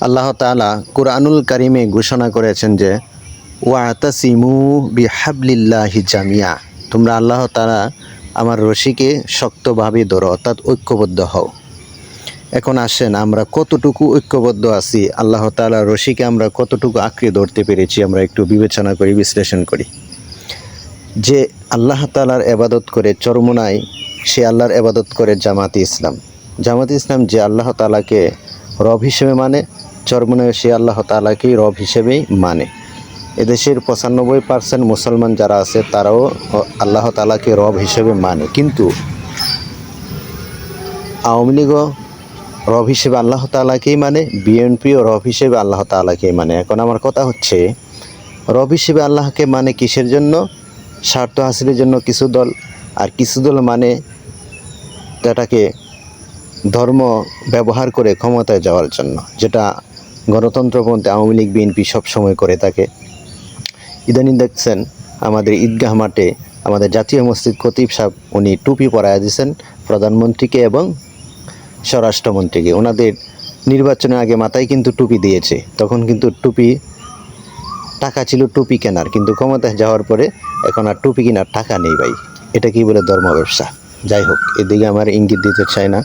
আল্লাহ তাআলা কুরআনুল কারিমে ঘোষণা করেছেন যে ওয়াতাসিমু বিহাবলিল্লাহি জামিয়া, তোমরা আল্লাহ তাআলা আমার রশিকে শক্তভাবে ধরো, অর্থাৎ ঐক্যবদ্ধ হও। এখন আসেন আমরা কতটুকু ঐক্যবদ্ধ আছি, আল্লাহ তাআলার রশিকে আমরা কতটুকু আঁকড়ে ধরতে পেরেছি, আমরা একটু বিবেচনা করি, বিশ্লেষণ করি। যে আল্লাহ তাআলার ইবাদত করে চরমোনাই, সে আল্লাহর ইবাদত করে জামাতে ইসলাম। জামাতে ইসলাম যে আল্লাহ তাআলাকে রব হিসেবে মানে, চরমোনাই সে আল্লাহ তাআলাকেই রব হিসেবেই মানে। এদেশের 95% মুসলমান যারা আছে তারাও আল্লাহ তাআলাকে রব হিসেবে মানে, কিন্তু আওয়ামী লীগও রব হিসেবে আল্লাহ তাআলাকেই মানে, বিএনপিও রব হিসেবে আল্লাহ তাআলাকেই মানে। এখন আমার কথা হচ্ছে, রব হিসেবে আল্লাহকে মানে কিসের জন্য? স্বার্থ হাসিলের জন্য কিছু দল, আর কিছু দল মানে এটাকে ধর্ম ব্যবহার করে ক্ষমতায় যাওয়ার জন্য, যেটা গণতন্ত্রপন্থী আওয়ামী লীগ বিএনপি সবসময় করে থাকে। ইদানিং দেখছেন আমাদের ঈদগাহ মাঠে আমাদের জাতীয় মসজিদ খতিব সাহেব উনি টুপি পরাইয়া দিয়েছেন প্রধানমন্ত্রীকে এবং স্বরাষ্ট্রমন্ত্রীকে। ওনাদের নির্বাচনের আগে মাথায় কিন্তু টুপি দিয়েছে, তখন কিন্তু টুপি টাকা ছিল টুপি কেনার, কিন্তু ক্ষমতায় যাওয়ার পরে এখন আর টুপি কেনার টাকা নেই ভাই। এটা কি বলে ধর্ম ব্যবসা? যাই হোক, এদিকে আমার ইঙ্গিত দিতে চাই না।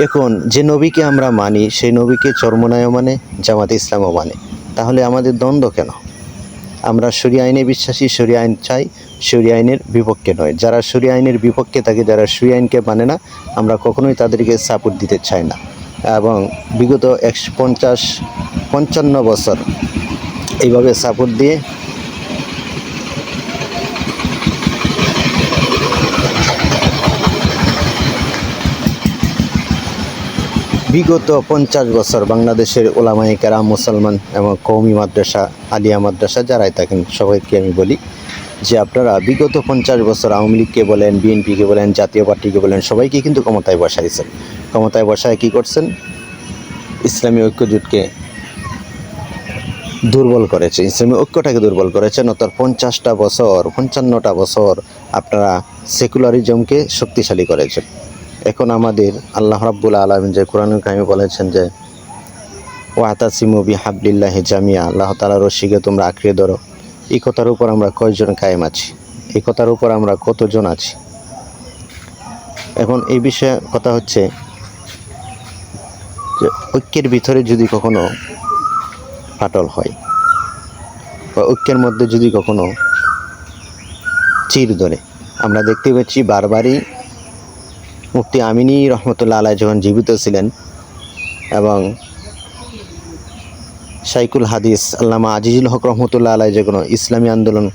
এখন যে নবীকে আমরা মানি সেই নবীকে চরমোনাইও মানে, জামাতে ইসলামও মানে, তাহলে আমাদের দ্বন্দ্ব কেন? আমরা শরিয়া আইনে বিশ্বাসী, শরিয়া আইন চাই, শরিয়া আইনের বিপক্ষে নয়। যারা শরিয়া আইনের বিপক্ষে থাকে, যারা শরিয়া আইনকে মানে না, আমরা কখনোই তাদেরকে সাপোর্ট দিতে চাই না। এবং বিগত 155 বছর এইভাবে সাপোর্ট দিয়ে বিগত 50 বছর বাংলাদেশের ওলামায়ে কেরাম, মুসলমান এবং কওমি মাদ্রাসা, আলিয়া মাদ্রাসা যারাই থাকেন সবাইকে আমি বলি যে আপনারা বিগত 50 বছর আওয়ামী লীগকে বলেন, বিএনপিকে বলেন, জাতীয় পার্টিকে বলেন, সবাইকে কিন্তু ক্ষমতায় বসাইছেন। ক্ষমতায় বসায় কী করছেন? ইসলামী ঐক্যজোটকে দুর্বল করেছে, ইসলামী ঐক্যটাকে দুর্বল করেছেন। অর্থাৎ 55টা বছর আপনারা সেকুলারিজমকে শক্তিশালী করেছেন। এখন আমাদের আল্লাহ রাব্বুল আলামিন যে কোরআনুল কারিমে বলেছেন যে ওয়াতাসিমু বিহাবলিল্লাহি জামিয়া, আল্লাহ তাআলার রশিকে তোমরা আঁকড়ে ধরো, এই কথার উপর আমরা কয়জন কায়েম আছি? এই কথার উপর আমরা কতজন আছি? এখন এই বিষয়ে কথা হচ্ছে যে ঐক্যের ভিতরে যদি কখনো ফাটল হয় বা ঐক্যের মধ্যে যদি কখনো চির ধরে, আমরা দেখতে পাচ্ছি বারবারই মুফতি আমিনী রহমতুল্লাহ আলাইহি যখন জীবিত ছিলেন এবং শাইখুল হাদিস আল্লামা আজিজুল হক রহমতুল্লাহ আলাইহি যখন ইসলামী আন্দোলন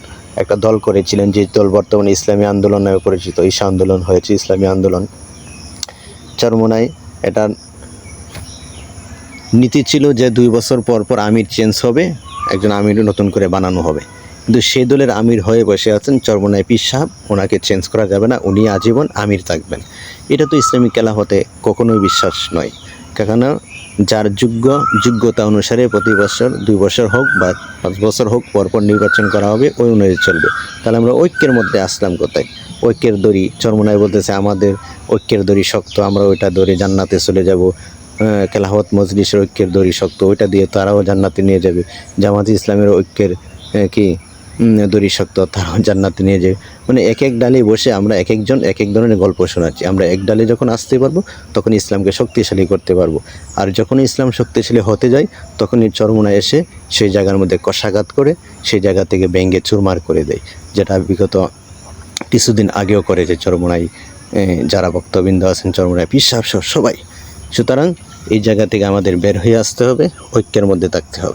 একটা দল করেছিলেন, যে দল বর্তমানে ইসলামী আন্দোলন নামে পরিচিত, ঈশা আন্দোলন হয়েছে ইসলামী আন্দোলন। চরমোনাই এটা নীতি ছিল যে 2 বছর পর পর আমির চেঞ্জ হবে, একজন আমির নতুন করে বানানো হবে, কিন্তু সেই দলের আমির হয়ে বসে আছেন চরমোনাই পীর সাহেব। ওনাকে চেঞ্জ করা যাবে না, উনি আজীবন আমির থাকবেন। এটা তো ইসলামী খেলাফতে কখনোই বিশ্বাস নয়। কেন? যার যোগ্যতা অনুসারে প্রতি বছর 2 বছর হোক বা 5 বছর হোক পরপর নির্বাচন করা হবে, ওই অনুযায়ী চলবে। তাহলে আমরা ঐক্যের মধ্যে আসলাম কোথায়? ঐক্যের দড়ি, চরমোনাই বলতেছে আমাদের ঐক্যের দড়ি শক্ত, আমরা ওইটা দড়ি জান্নাতে চলে যাব। খেলাফত মজলিসের ঐক্যের দড়ি শক্ত, ওইটা দিয়ে তারাও জান্নাতে নিয়ে যাবে। জামাতে ইসলামের ঐক্যের দড়ি শক্ত, তারাও জান্নাতে নিয়ে যাবে। মানে এক এক ডালে বসে আমরা এক একজন এক এক ধরনের গল্প শোনাচ্ছি। আমরা এক ডালে যখন আসতে পারবো তখন ইসলামকে শক্তিশালী করতে পারবো, আর যখন ইসলাম শক্তিশালী হতে যায় তখনই চরমোনাই এসে সেই জায়গার মধ্যে কষাঘাত করে সেই জায়গা থেকে ভেঙে চুরমার করে দেয়, যেটা বিগত কিছুদিন আগেও করেছে চরমোনাই যারা ভক্তবৃন্দ আছেন, চরমোনাই পীর সাহেব সবাই। সুতরাং এই জায়গা থেকে আমাদের বের হয়ে আসতে হবে, ঐক্যের মধ্যে থাকতে হবে।